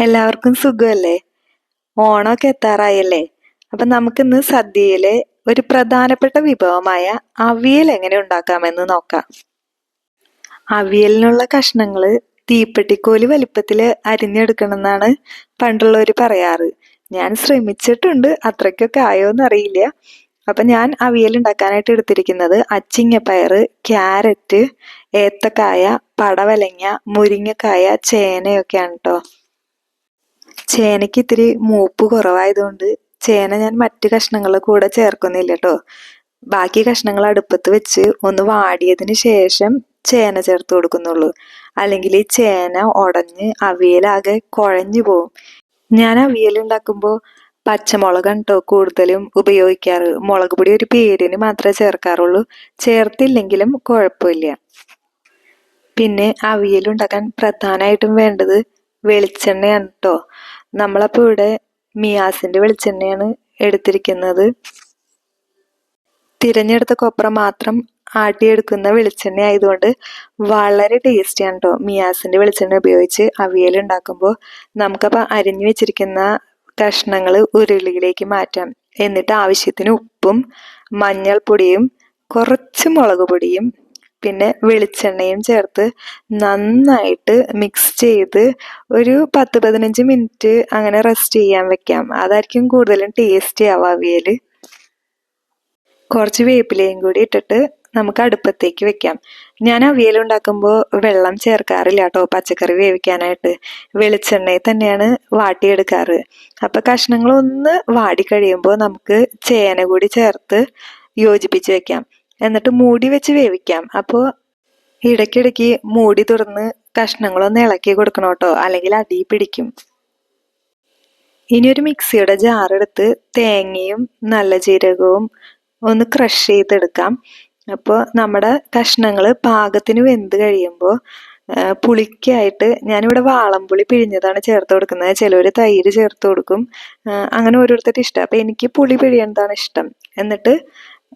എല്ലാവർക്കും സുഖമല്ലേ? ഓണമൊക്കെ എത്താറായല്ലേ? അപ്പം നമുക്കിന്ന് സദ്യയിലെ ഒരു പ്രധാനപ്പെട്ട വിഭവമായ അവിയൽ എങ്ങനെ ഉണ്ടാക്കാമെന്ന് നോക്കാം. അവിയലിനുള്ള കഷ്ണങ്ങള് തീപ്പെട്ടിക്കോല് വലിപ്പത്തിൽ അരിഞ്ഞെടുക്കണമെന്നാണ് പണ്ടുള്ളവർ പറയാറ്. ഞാൻ ശ്രമിച്ചിട്ടുണ്ട്, അത്രയ്ക്കൊക്കെ ആയോന്ന് അറിയില്ല. അപ്പം ഞാൻ അവിയൽ ഉണ്ടാക്കാനായിട്ട് എടുത്തിരിക്കുന്നത് അച്ചിങ്ങപ്പയറ്, ക്യാരറ്റ്, ഏത്തക്കായ, പടവലങ്ങ, മുരിങ്ങക്കായ, ചേനയൊക്കെയാണ് കേട്ടോ. ചേനയ്ക്ക് ഇത്തിരി മൂപ്പ് കുറവായതുകൊണ്ട് ചേന ഞാൻ മറ്റു കഷ്ണങ്ങളുടെ കൂടെ ചേർക്കുന്നില്ല കേട്ടോ. ബാക്കി കഷ്ണങ്ങൾ അടുപ്പത്ത് വെച്ച് ഒന്ന് വാടിയതിന് ശേഷം ചേന ചേർത്ത് കൊടുക്കുന്നുള്ളൂ. അല്ലെങ്കിൽ ഈ ചേന ഉടഞ്ഞ് അവിയലാകെ കുഴഞ്ഞു പോവും. ഞാൻ അവിയൽ ഉണ്ടാക്കുമ്പോൾ പച്ചമുളകാണ് കേട്ടോ കൂടുതലും ഉപയോഗിക്കാറ്. മുളക് പൊടി ഒരു പേരിന് മാത്രമേ ചേർക്കാറുള്ളൂ. ചേർത്തില്ലെങ്കിലും കുഴപ്പമില്ല. പിന്നെ അവിയൽ ഉണ്ടാക്കാൻ പ്രധാനമായിട്ടും വേണ്ടത് വെളിച്ചെണ്ണയാണ് കേട്ടോ. നമ്മളപ്പോൾ ഇവിടെ മിയാസിന്റെ വെളിച്ചെണ്ണയാണ് എടുത്തിരിക്കുന്നത്. തിരഞ്ഞെടുത്ത കൊപ്ര മാത്രം ആട്ടിയെടുക്കുന്ന വെളിച്ചെണ്ണ ആയതുകൊണ്ട് വളരെ ടേസ്റ്റിയാണ് കേട്ടോ മിയാസിന്റെ വെളിച്ചെണ്ണ ഉപയോഗിച്ച് അവിയൽ ഉണ്ടാക്കുമ്പോൾ. നമുക്കപ്പോൾ അരിഞ്ഞു വെച്ചിരിക്കുന്ന കഷ്ണങ്ങൾ ഉരുളിയിലേക്ക് മാറ്റാം. എന്നിട്ട് ആവശ്യത്തിന് ഉപ്പും മഞ്ഞൾപ്പൊടിയും കുറച്ച് മുളക് പൊടിയും പിന്നെ വെളിച്ചെണ്ണയും ചേർത്ത് നന്നായിട്ട് മിക്സ് ചെയ്ത് ഒരു 10-15 മിനിറ്റ് അങ്ങനെ റെസ്റ്റ് ചെയ്യാൻ വെക്കാം. അതായിരിക്കും കൂടുതലും ടേസ്റ്റി ആവുക അവിയൽ. കുറച്ച് വേപ്പിലയും കൂടി ഇട്ടിട്ട് നമുക്ക് അടുപ്പത്തേക്ക് വെക്കാം. ഞാൻ അവിയൽ ഉണ്ടാക്കുമ്പോൾ വെള്ളം ചേർക്കാറില്ല കേട്ടോ പച്ചക്കറി വേവിക്കാനായിട്ട്. വെളിച്ചെണ്ണയിൽ തന്നെയാണ് വാട്ടിയെടുക്കാറ്. അപ്പം കഷ്ണങ്ങൾ ഒന്ന് വാടി കഴിയുമ്പോൾ നമുക്ക് ചേന കൂടി ചേർത്ത് യോജിപ്പിച്ച് വെക്കാം. എന്നിട്ട് മൂടി വെച്ച് വേവിക്കാം. അപ്പോൾ ഇടയ്ക്കിടയ്ക്ക് മൂടി തുറന്ന് കഷ്ണങ്ങളൊന്ന് ഇളക്കി കൊടുക്കണം കേട്ടോ, അല്ലെങ്കിൽ അടി പിടിക്കും. ഇനി ഒരു മിക്സിയുടെ ജാറെടുത്ത് തേങ്ങയും നല്ല ജീരകവും ഒന്ന് ക്രഷ് ചെയ്തെടുക്കാം. അപ്പോൾ നമ്മുടെ കഷ്ണങ്ങൾ പാകത്തിന് വെന്ത് കഴിയുമ്പോൾ പുളിക്കായിട്ട് ഞാനിവിടെ വാളംപുളി പിഴിഞ്ഞതാണ് ചേർത്ത് കൊടുക്കുന്നത്. ചിലർ തൈര് ചേർത്ത് കൊടുക്കും. അങ്ങനെ ഓരോരുത്തരുടെ ഇഷ്ടം. അപ്പം എനിക്ക് പുളി പിഴിയുന്നതാണ് ഇഷ്ടം. എന്നിട്ട്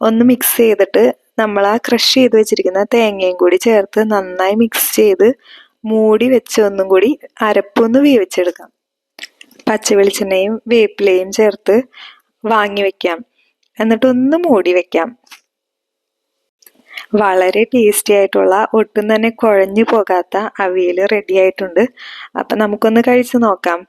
ഒന്ന് മിക്സ് ചെയ്തിട്ട് നമ്മൾ ആ ക്രഷ് ചെയ്ത് വെച്ചിരിക്കുന്ന തേങ്ങയും കൂടി ചേർത്ത് നന്നായി മിക്സ് ചെയ്ത് മൂടി വെച്ച് ഒന്നും കൂടി അരപ്പൊന്ന് വേവിച്ചെടുക്കാം. പച്ച വെളിച്ചെണ്ണയും വേപ്പിലയും ചേർത്ത് വാങ്ങി വെക്കാം. എന്നിട്ടൊന്ന് മൂടി വെക്കാം. വളരെ ടേസ്റ്റി ആയിട്ടുള്ള ഒട്ടും തന്നെ കുഴഞ്ഞു പോകാത്ത അവിയൽ റെഡി ആയിട്ടുണ്ട്. അപ്പം നമുക്കൊന്ന് കഴിച്ചു നോക്കാം.